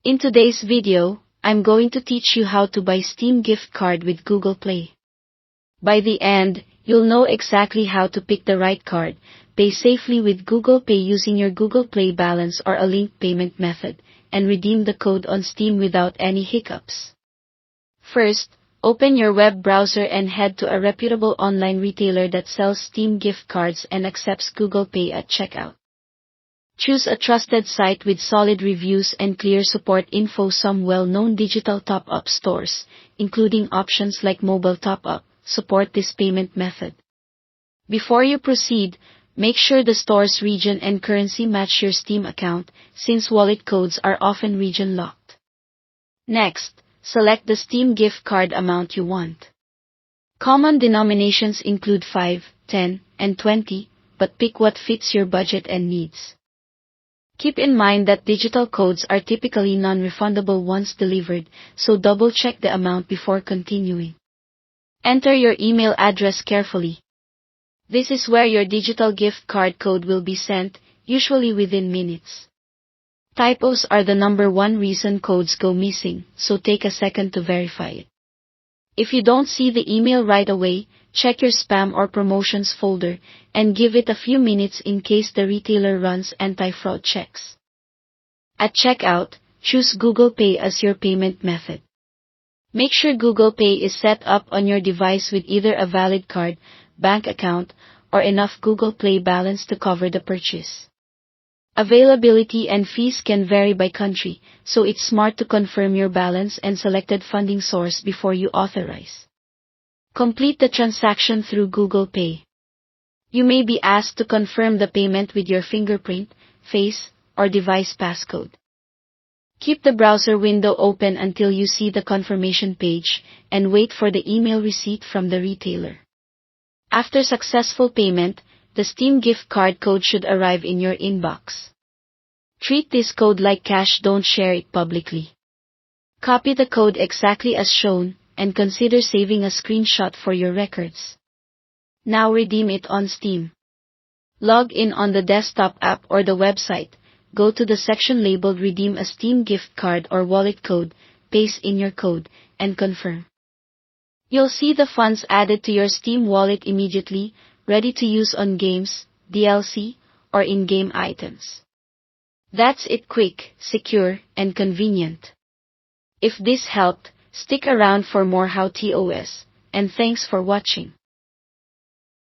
In today's video, I'm going to teach you how to buy Steam gift card with Google Play. By the end, you'll know exactly how to pick the right card, pay safely with Google Pay using your Google Play balance or a linked payment method, and redeem the code on Steam without any hiccups. First, open your web browser and head to a reputable online retailer that sells Steam gift cards and accepts Google Pay at checkout. Choose a trusted site with solid reviews and clear support info. Some well-known digital top-up stores, including options like mobile top-up, support this payment method. Before you proceed, make sure the store's region and currency match your Steam account, since wallet codes are often region-locked. Next, select the Steam gift card amount you want. Common denominations include 5, 10, and 20, but pick what fits your budget and needs. Keep in mind that digital codes are typically non-refundable once delivered, so double-check the amount before continuing. Enter your email address carefully. This is where your digital gift card code will be sent, usually within minutes. Typos are the number one reason codes go missing, so take a second to verify it. If you don't see the email right away, check your spam or promotions folder, and give it a few minutes in case the retailer runs anti-fraud checks. At checkout, choose Google Pay as your payment method. Make sure Google Pay is set up on your device with either a valid card, bank account, or enough Google Play balance to cover the purchase. Availability and fees can vary by country, so it's smart to confirm your balance and selected funding source before you authorize. Complete the transaction through Google Pay. You may be asked to confirm the payment with your fingerprint, face, or device passcode. Keep the browser window open until you see the confirmation page, and wait for the email receipt from the retailer. After successful payment, the Steam gift card code should arrive in your inbox. Treat this code like cash, don't share it publicly. Copy the code exactly as shown, and consider saving a screenshot for your records. Now redeem it on Steam. Log in on the desktop app or the website, go to the section labeled Redeem a Steam gift card or wallet code, paste in your code, and confirm. You'll see the funds added to your Steam wallet immediately, ready to use on games, DLC, or in-game items. That's it, quick, secure, and convenient. If this helped, stick around for more how TOS, and thanks for watching.